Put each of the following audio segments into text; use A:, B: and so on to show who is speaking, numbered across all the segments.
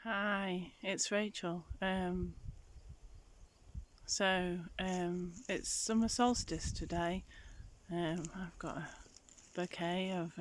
A: Hi, it's Rachael. It's summer solstice today. I've got a bouquet of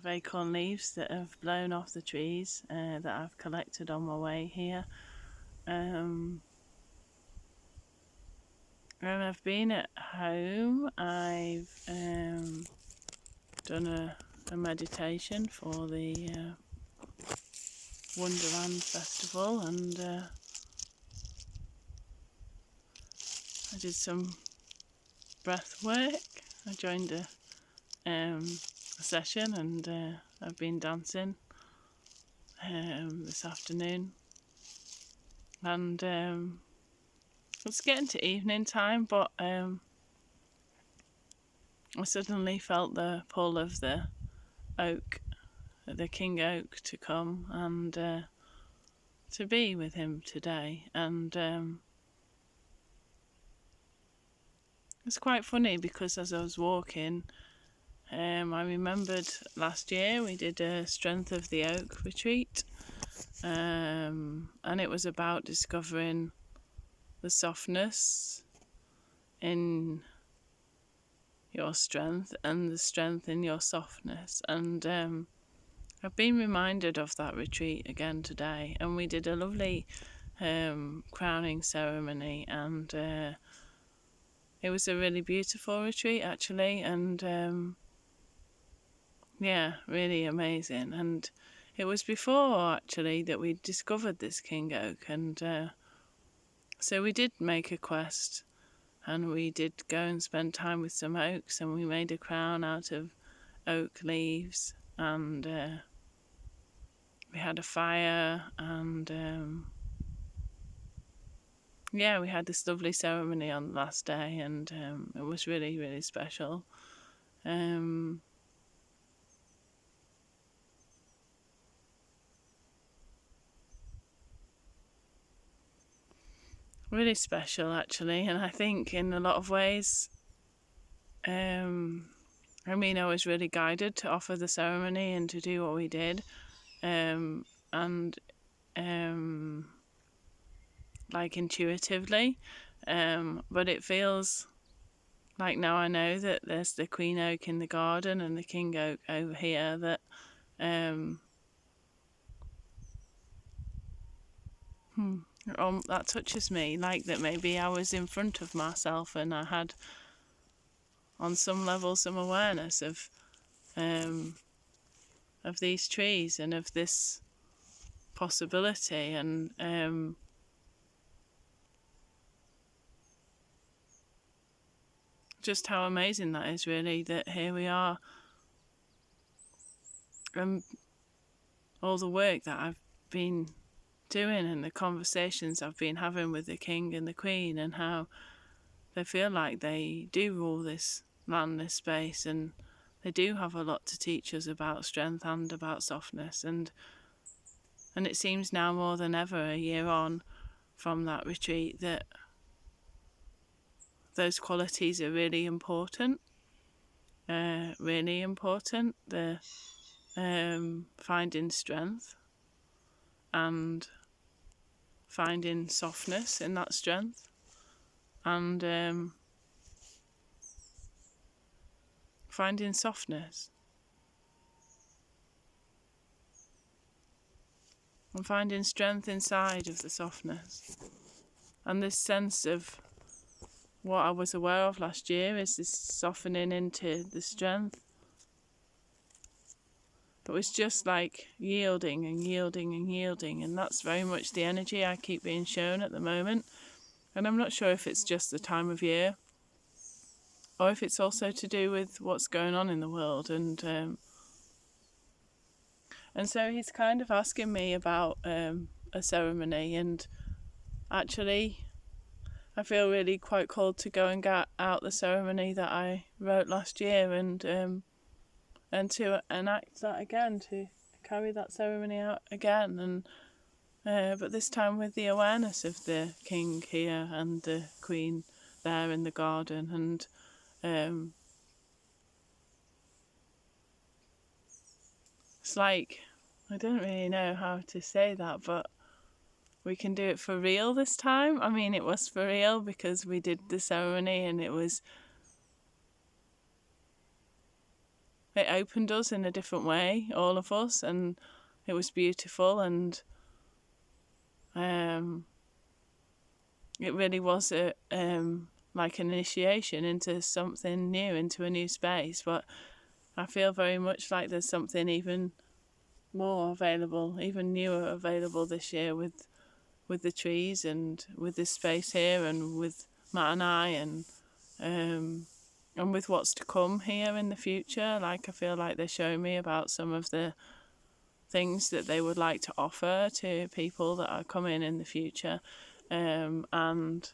A: acorn leaves that have blown off the trees that I've collected on my way here. And I've been at home. I've done a meditation for the Wonderland Festival, and I did some breath work. I joined a session, and I've been dancing this afternoon, and it's getting to evening time, but I suddenly felt the pull of the king oak, to come and to be with him today. And it's quite funny because as I was walking, I remembered last year we did a Strength of the Oak retreat, and it was about discovering the softness in your strength and the strength in your softness. And I've been reminded of that retreat again today, and we did a lovely crowning ceremony, and it was a really beautiful retreat actually, and really amazing. And it was before actually that we discovered this king oak, and so we did make a quest, and we did go and spend time with some oaks, and we made a crown out of oak leaves, and we had a fire, and we had this lovely ceremony on the last day, and it was really, really special. Really special actually, and I think in a lot of ways, I was really guided to offer the ceremony and to do what we did, and like intuitively, but it feels like now I know that there's the queen oak in the garden and the king oak over here, that that touches me, like that maybe I was in front of myself and I had on some level some awareness of these trees and of this possibility, and just how amazing that is, really, that here we are, all the work that I've been doing and the conversations I've been having with the king and the queen, and how they feel like they do rule this land, this space, and they do have a lot to teach us about strength and about softness, and it seems now more than ever, a year on from that retreat, that those qualities are really important. The finding strength and finding softness in that strength, and finding softness and finding strength inside of the softness. And this sense of what I was aware of last year is this softening into the strength. It was just like yielding and yielding and yielding, and that's very much the energy I keep being shown at the moment. And I'm not sure if it's just the time of year, or if it's also to do with what's going on in the world. And so he's kind of asking me about a ceremony, and actually I feel really quite called to go and get out the ceremony that I wrote last year, and to enact that again, to carry that ceremony out again, and but this time with the awareness of the king here and the queen there in the garden, and it's like I don't really know how to say that, but we can do it for real this time. I mean, it was for real because we did the ceremony and it opened us in a different way, all of us, and it was beautiful, and it really was like an initiation into something new, into a new space. But I feel very much like there's something even more available, even newer available this year with the trees and with this space here and with Matt and I and with what's to come here in the future. Like, I feel like they're showing me about some of the things that they would like to offer to people that are coming in the future, and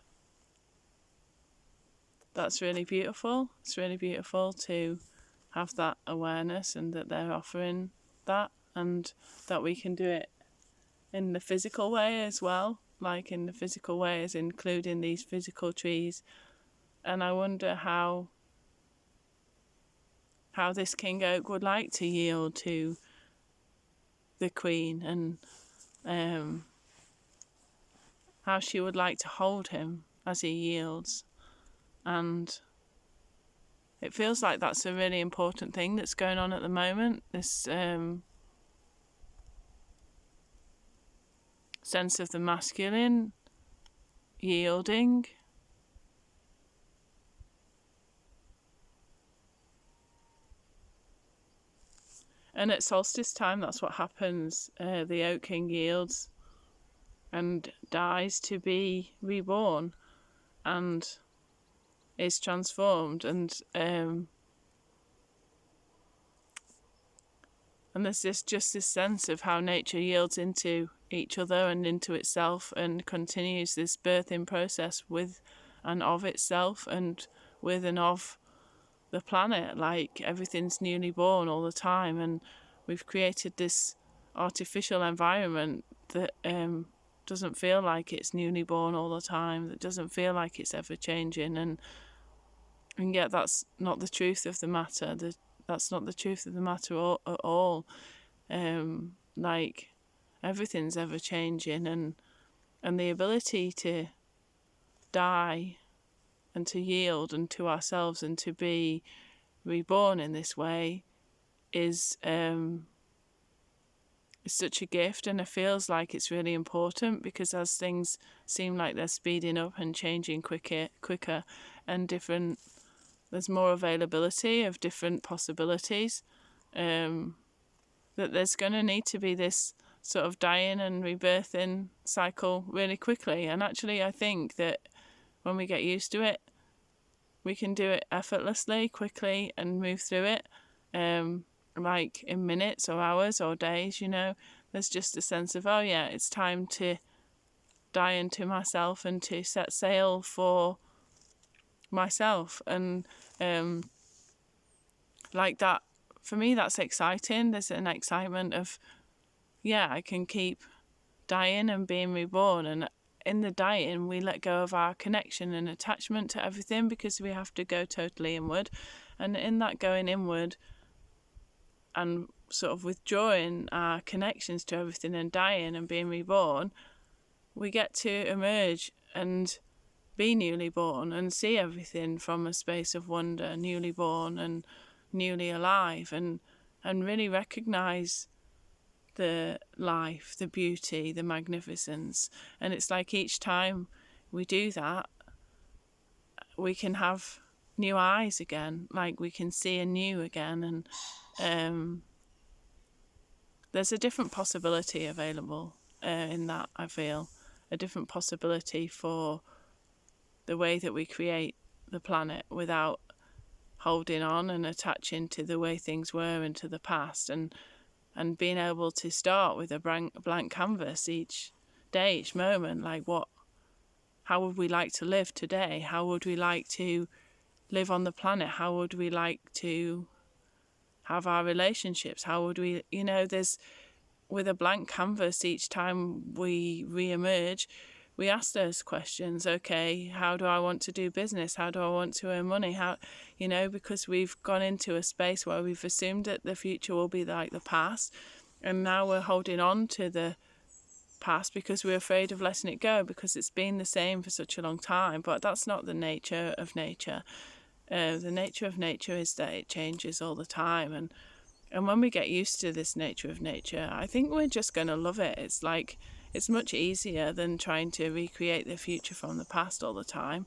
A: that's really beautiful. It's really beautiful to have that awareness and that they're offering that, and that we can do it in the physical way as well, like in the physical way as including these physical trees. And I wonder how this king oak would like to yield to the queen, and how she would like to hold him as he yields. And it feels like that's a really important thing that's going on at the moment, this sense of the masculine yielding. And at solstice time, that's what happens. The Oak King yields and dies to be reborn and is transformed. And there's just this sense of how nature yields into each other and into itself and continues this birthing process with and of itself and with and of the planet. Like, everything's newly born all the time, and we've created this artificial environment that doesn't feel like it's newly born all the time, that doesn't feel like it's ever changing, and yet that's not the truth of the matter. That's not the truth of the matter at all. Like, everything's ever changing, and the ability to die and to yield and to ourselves and to be reborn in this way is such a gift. And it feels like it's really important, because as things seem like they're speeding up and changing quicker and different, there's more availability of different possibilities, that there's going to need to be this sort of dying and rebirthing cycle really quickly. And actually, I think that when we get used to it, we can do it effortlessly, quickly, and move through it, like in minutes or hours or days. There's just a sense of, oh yeah, it's time to die into myself and to set sail for myself. And like that, for me, that's exciting. There's an excitement of, yeah, I can keep dying and being reborn. And in the dying, we let go of our connection and attachment to everything, because we have to go totally inward. And in that going inward and sort of withdrawing our connections to everything and dying and being reborn, we get to emerge and be newly born and see everything from a space of wonder, newly born and newly alive, and really recognise the life, the beauty, the magnificence. And it's like each time we do that, we can have new eyes again, like we can see anew again. And there's a different possibility available in that, I feel. A different possibility for the way that we create the planet without holding on and attaching to the way things were and to the past, and being able to start with a blank canvas each day, each moment. Like, how would we like to live today? How would we like to live on the planet? How would we like to have our relationships? How would we, there's, with a blank canvas each time we re-emerge, we ask those questions. Okay, how do I want to do business? How do I want to earn money? How, because we've gone into a space where we've assumed that the future will be like the past. And now we're holding on to the past because we're afraid of letting it go, because it's been the same for such a long time. But that's not the nature of nature. The nature of nature is that it changes all the time, and when we get used to this nature of nature, I think we're just going to love it. It's like, it's much easier than trying to recreate the future from the past all the time.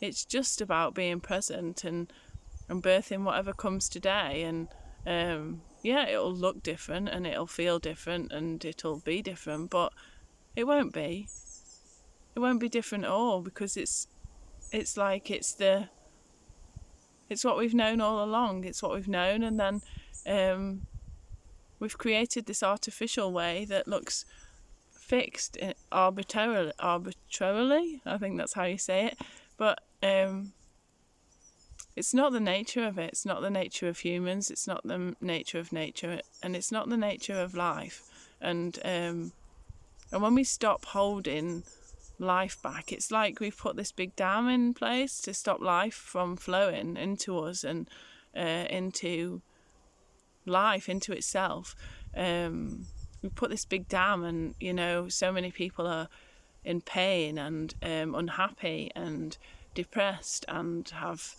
A: It's just about being present and birthing whatever comes today. And yeah, it'll look different and it'll feel different and it'll be different, but it won't be different at all, because it's like it's what we've known all along. It's what we've known, and then we've created this artificial way that looks fixed arbitrarily. I think that's how you say it. But it's not the nature of it. It's not the nature of humans. It's not the nature of nature, and it's not the nature of life. And when we stop holding life back, it's like we've put this big dam in place to stop life from flowing into us and into life, into itself. We put this big dam, and so many people are in pain and unhappy and depressed and have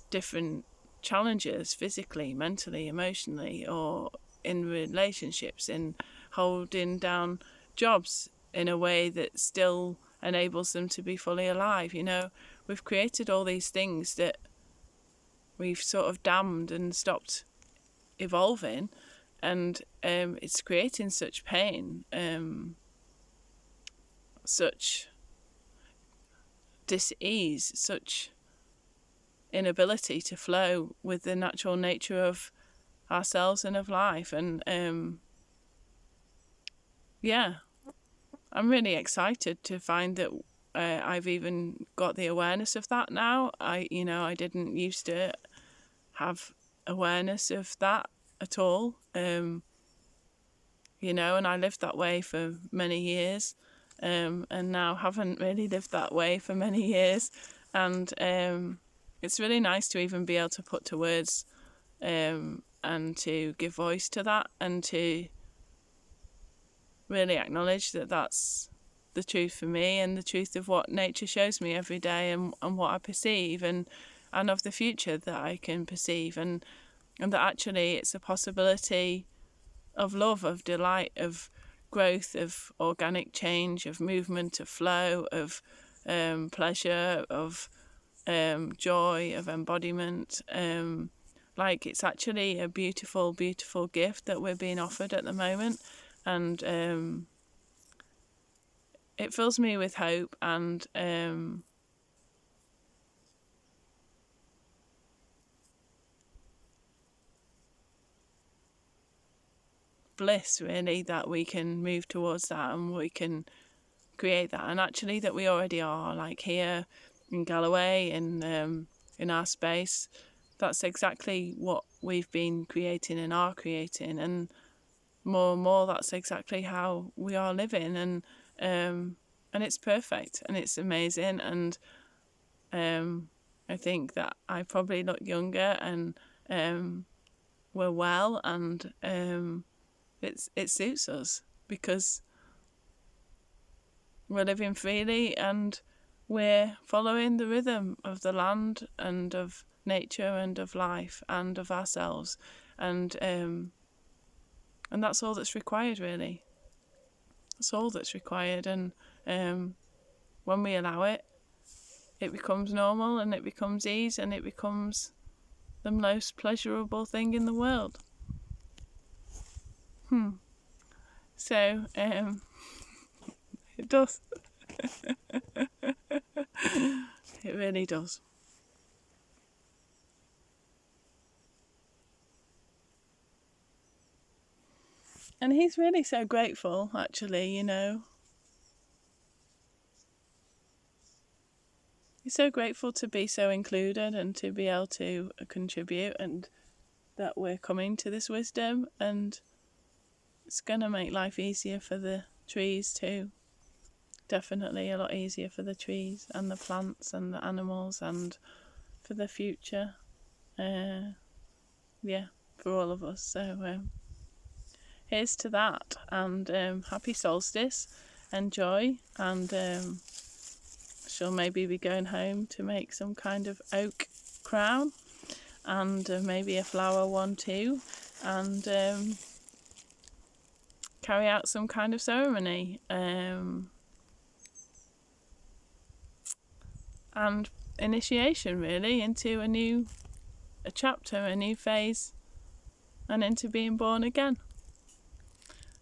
A: different challenges physically, mentally, emotionally, or in relationships, in holding down jobs in a way that still enables them to be fully alive. We've created all these things that we've sort of damned and stopped evolving, and it's creating such pain, such dis-ease, such inability to flow with the natural nature of ourselves and of life. And yeah, I'm really excited to find that I've even got the awareness of that now. I didn't used to have awareness of that at all, and I lived that way for many years, and now haven't really lived that way for many years. And it's really nice to even be able to put to words and to give voice to that, and to really acknowledge that that's the truth for me, and the truth of what nature shows me every day, and what I perceive, and of the future that I can perceive, and that actually it's a possibility of love, of delight, of growth, of organic change, of movement, of flow, of pleasure, of joy, of embodiment. Like, it's actually a beautiful, beautiful gift that we're being offered at the moment. And it fills me with hope and bliss, really, that we can move towards that, and we can create that, and actually that we already are, like here in Galloway, in our space. That's exactly what we've been creating and are creating, and more that's exactly how we are living, and it's perfect and it's amazing. And I think that I probably look younger, and we're well, and it suits us because we're living freely, and we're following the rhythm of the land and of nature and of life and of ourselves, and that's all that's required, really. That's all that's required. And when we allow it, it becomes normal, and it becomes ease, and it becomes the most pleasurable thing in the world. So it does. It really does. And he's really so grateful, actually, He's so grateful to be so included and to be able to contribute, and that we're coming to this wisdom, and it's going to make life easier for the trees too. Definitely a lot easier for the trees and the plants and the animals, and for the future. Yeah, for all of us. So here's to that, and happy solstice, enjoy, and she'll maybe be going home to make some kind of oak crown, and maybe a flower one too, and carry out some kind of ceremony, and initiation really into a chapter, a new phase, and into being born again.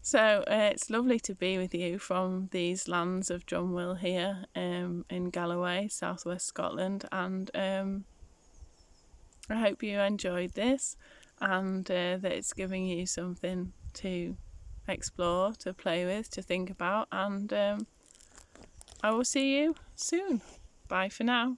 A: So it's lovely to be with you from these lands of Drumwhill here in Galloway, southwest Scotland, and I hope you enjoyed this, and that it's giving you something to explore, to play with, to think about, and I will see you soon. Bye for now.